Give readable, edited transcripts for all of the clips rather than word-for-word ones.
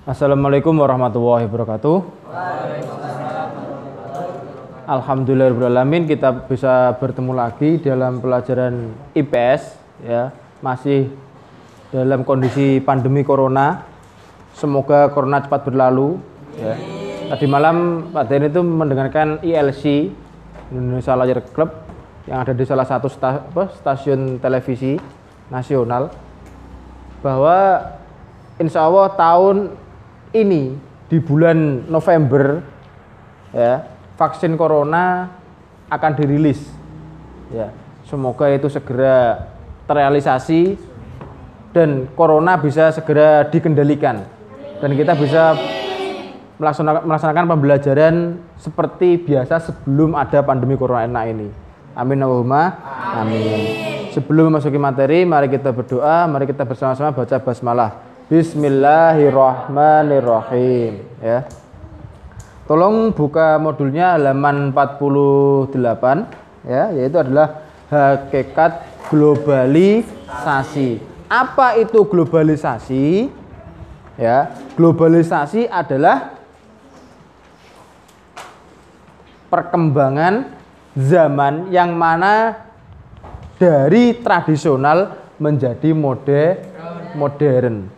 Assalamualaikum warahmatullahi wabarakatuh. Alhamdulillahirrahmanirrahim, kita bisa bertemu lagi dalam pelajaran IPS ya, masih dalam kondisi pandemi corona. Semoga corona cepat berlalu ya. Tadi malam Pak Den itu mendengarkan ILC, Indonesia Layar Club, yang ada di salah satu stasiun televisi nasional, bahwa insya Allah tahun ini di bulan November ya, vaksin corona akan dirilis ya. Semoga itu segera terrealisasi dan corona bisa segera dikendalikan dan kita bisa melaksanakan pembelajaran seperti biasa sebelum ada pandemi corona ini. Amin Allahumma amin. Sebelum memasuki materi, mari kita berdoa, mari kita bersama-sama baca basmalah. Bismillahirrahmanirrahim ya. Tolong buka modulnya halaman 48 ya, yaitu adalah hakikat globalisasi. Apa itu globalisasi? Ya, globalisasi adalah perkembangan zaman yang mana dari tradisional menjadi modern.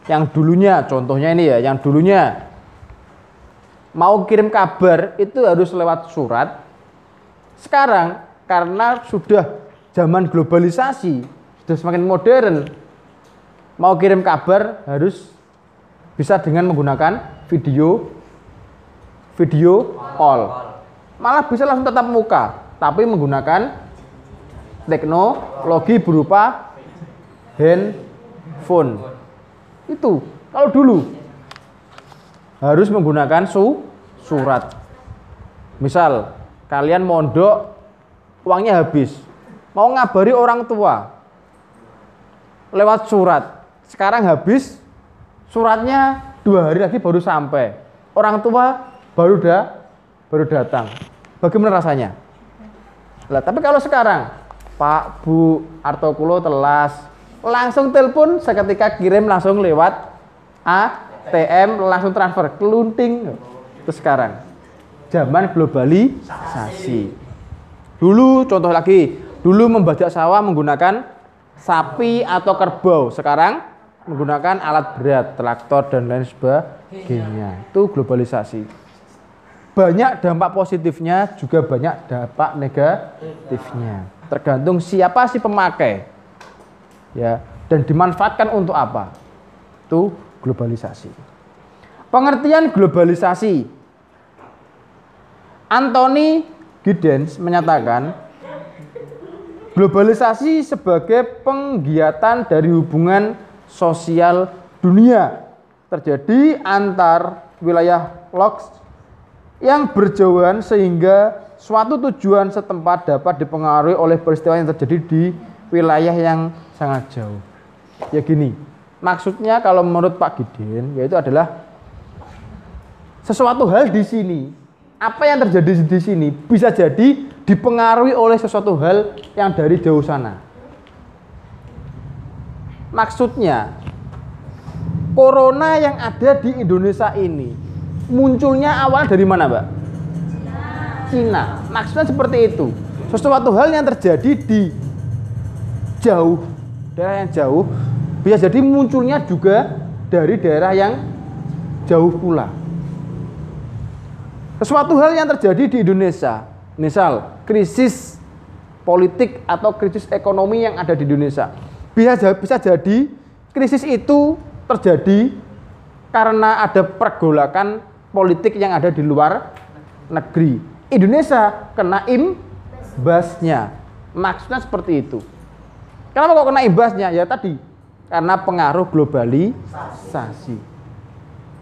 Yang dulunya, contohnya ini ya, yang dulunya mau kirim kabar itu harus lewat surat. Sekarang karena sudah zaman globalisasi, sudah semakin modern, mau kirim kabar harus bisa dengan menggunakan video call. Malah bisa langsung tatap muka, tapi menggunakan teknologi berupa handphone. Itu kalau dulu harus menggunakan surat. Misal kalian mondok, uangnya habis, mau ngabari orang tua lewat surat. Sekarang habis, suratnya 2 hari lagi baru sampai, orang tua baru datang. Bagaimana rasanya? Lah, tapi kalau sekarang Pak, Bu, Arto kulo telas, langsung telepon, seketika kirim langsung lewat ATM, langsung transfer, kelunting. Itu sekarang zaman globalisasi. Dulu contoh lagi, dulu membajak sawah menggunakan sapi atau kerbau, sekarang menggunakan alat berat, traktor dan lain sebagainya. Itu globalisasi. Banyak dampak positifnya, juga banyak dampak negatifnya. Tergantung siapa si pemakai. Ya, dan dimanfaatkan untuk apa? Itu globalisasi. Pengertian globalisasi. Anthony Giddens menyatakan globalisasi sebagai penggiatan dari hubungan sosial dunia terjadi antar wilayah loks yang berjauhan sehingga suatu tujuan setempat dapat dipengaruhi oleh peristiwa yang terjadi di wilayah yang sangat jauh. Ya gini, maksudnya kalau menurut Pak Giddens yaitu adalah sesuatu hal di sini, apa yang terjadi di sini bisa jadi dipengaruhi oleh sesuatu hal yang dari jauh sana. Maksudnya corona yang ada di Indonesia ini munculnya awal dari mana, Mbak? Cina. Maksudnya seperti itu. Sesuatu hal yang terjadi di jauh, daerah yang jauh, bisa jadi munculnya juga dari daerah yang jauh pula. Sesuatu hal yang terjadi di Indonesia, misal krisis politik atau krisis ekonomi yang ada di Indonesia, bisa jadi krisis itu terjadi karena ada pergolakan politik yang ada di luar negeri. Indonesia kena imbasnya. Maksudnya seperti itu. Kenapa kok kena imbasnya? Ya tadi, karena pengaruh globalisasi.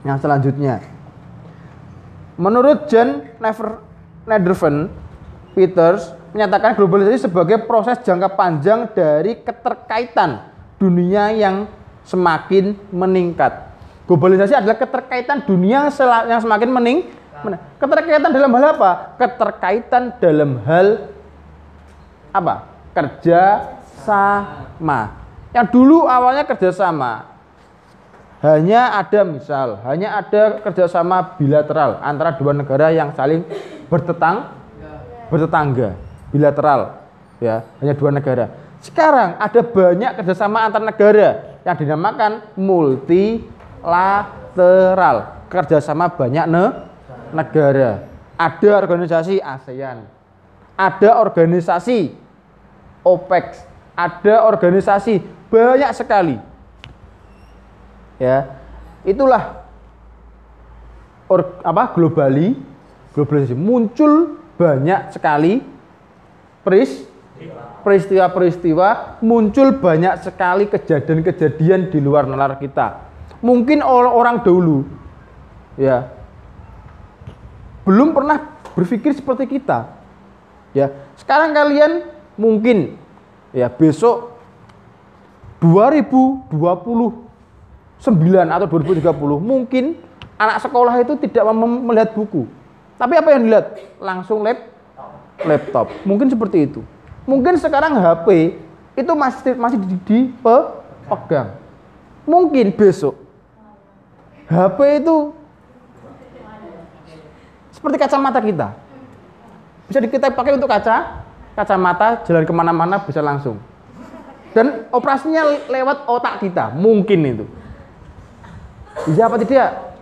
Yang selanjutnya, menurut John Nederven Peters menyatakan globalisasi sebagai proses jangka panjang dari keterkaitan dunia yang semakin meningkat. Globalisasi adalah keterkaitan dunia yang semakin meningkat. Keterkaitan dalam hal apa? Keterkaitan dalam hal apa? Kerja sama. Yang dulu awalnya kerjasama hanya ada kerjasama bilateral antara dua negara yang saling bertetangga, bilateral, ya, hanya dua negara. Sekarang ada banyak kerjasama antar negara yang dinamakan multilateral, kerjasama banyak negara. Ada organisasi ASEAN, ada organisasi OPEC, ada organisasi banyak sekali. Ya, itulah globalisasi. Muncul banyak sekali peristiwa-peristiwa, muncul banyak sekali kejadian-kejadian di luar nalar kita. Mungkin orang dahulu, ya, belum pernah berpikir seperti kita. Ya, sekarang kalian mungkin, ya, besok 2029 atau 2030 mungkin anak sekolah itu tidak melihat buku. Tapi apa yang dilihat? Langsung laptop. Mungkin seperti itu. Mungkin sekarang HP itu masih dipegang. Mungkin besok HP itu seperti kacamata kita. Bisa kita pakai untuk kacamata, jalan kemana-mana bisa langsung. Dan operasinya lewat otak kita. Mungkin itu. Bisa apa tidak?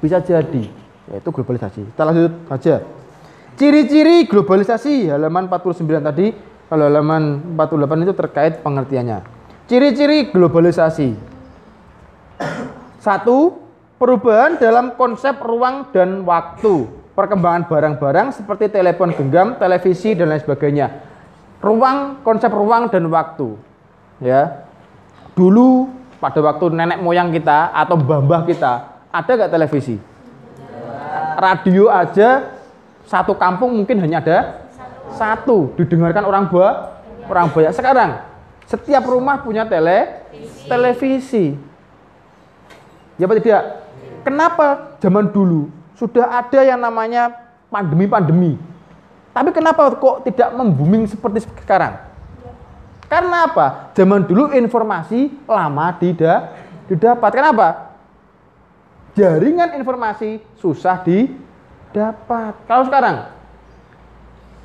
Bisa jadi. Yaitu globalisasi. Kita lanjut saja. Ciri-ciri globalisasi halaman 49 tadi. Kalau halaman 48 itu terkait pengertiannya. Ciri-ciri globalisasi. 1. Perubahan dalam konsep ruang dan waktu. Perkembangan barang-barang seperti telepon genggam, televisi dan lain sebagainya. Konsep ruang dan waktu. Ya. Dulu pada waktu nenek moyang kita atau mbah-mbah kita, ada nggak televisi? Radio aja satu kampung mungkin hanya ada satu, didengarkan orang banyak. Sekarang setiap rumah punya televisi. Ya apa tidak? Kenapa zaman dulu sudah ada yang namanya pandemi? Tapi kenapa kok tidak membuming seperti sekarang? Karena apa? Zaman dulu informasi lama didapat. Kenapa? Jaringan informasi susah didapat. Kalau sekarang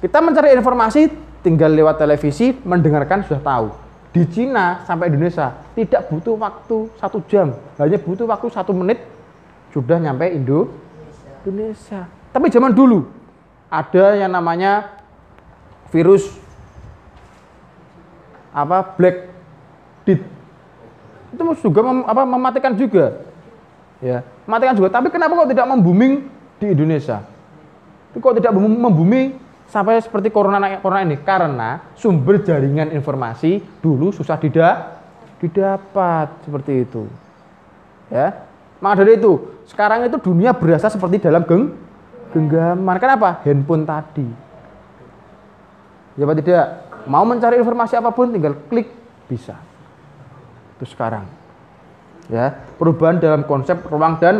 kita mencari informasi tinggal lewat televisi, mendengarkan sudah tahu. Di Cina sampai Indonesia tidak butuh waktu 1 jam, hanya butuh waktu 1 menit sudah nyampe Indonesia. Tapi zaman dulu ada yang namanya virus Black Death. Itu juga mematikan juga. Ya, mematikan juga. Tapi kenapa kok tidak membuming di Indonesia? Itu kok tidak membuming sampai seperti corona ini? Karena sumber jaringan informasi dulu susah didapat seperti itu. Ya. Maka dari itu, sekarang itu dunia berasa seperti dalam genggaman. Kenapa? Handphone tadi. Ya apa tidak? Mau mencari informasi apapun tinggal klik bisa. Itu sekarang. Ya, perubahan dalam konsep ruang dan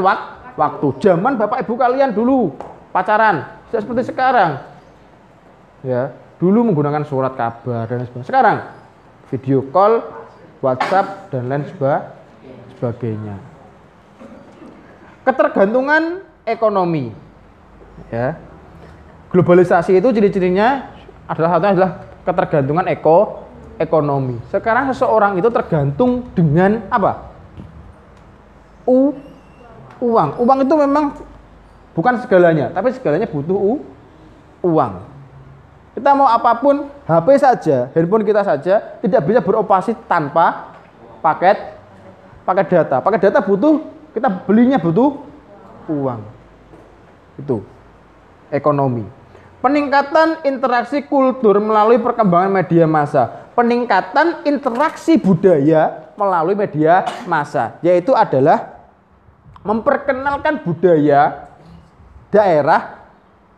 waktu. Zaman Bapak Ibu kalian dulu pacaran, tidak seperti sekarang. Ya, dulu menggunakan surat kabar dan sebagainya. Sekarang video call, WhatsApp dan lain sebagainya. Ketergantungan ekonomi. Ya. Globalisasi itu ciri-cirinya adalah ketergantungan ekonomi. Sekarang seseorang itu tergantung dengan apa? Uang. Uang itu memang bukan segalanya, tapi segalanya butuh uang. Kita mau apapun, HP saja, handphone kita saja tidak bisa beroperasi tanpa paket data. Paket data butuh, kita belinya butuh uang. Itu ekonomi. Peningkatan interaksi kultur melalui perkembangan media massa. Peningkatan interaksi budaya melalui media massa, yaitu adalah memperkenalkan budaya daerah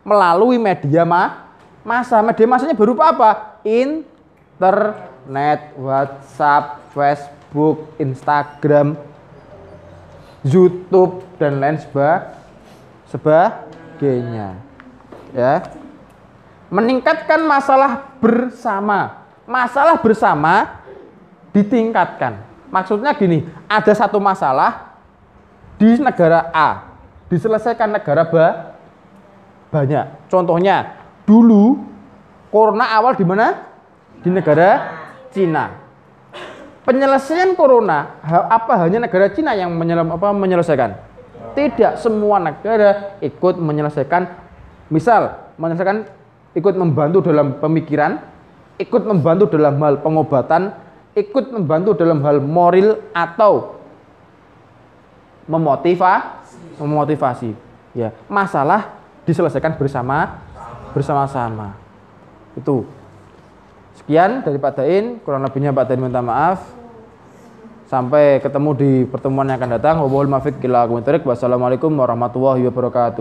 melalui media massa. Media massanya berupa apa? Internet, WhatsApp, Facebook, Instagram, YouTube dan lain sebagainya. Ya. Meningkatkan masalah bersama. Masalah bersama ditingkatkan. Maksudnya gini, ada satu masalah di negara A, diselesaikan negara B banyak. Contohnya, dulu corona awal di mana? Di negara Cina. Penyelesaian corona hanya negara Cina yang menyelesaikan? Tidak, semua negara ikut menyelesaikan. Misal, ikut membantu dalam pemikiran, ikut membantu dalam hal pengobatan, ikut membantu dalam hal moral atau memotivasi. Ya, masalah diselesaikan bersama-sama. Itu. Sekian dari Pak Dain, kurang lebihnya Pak Dain minta maaf. Sampai ketemu di pertemuan yang akan datang. Wassalamualaikum warahmatullahi wabarakatuh.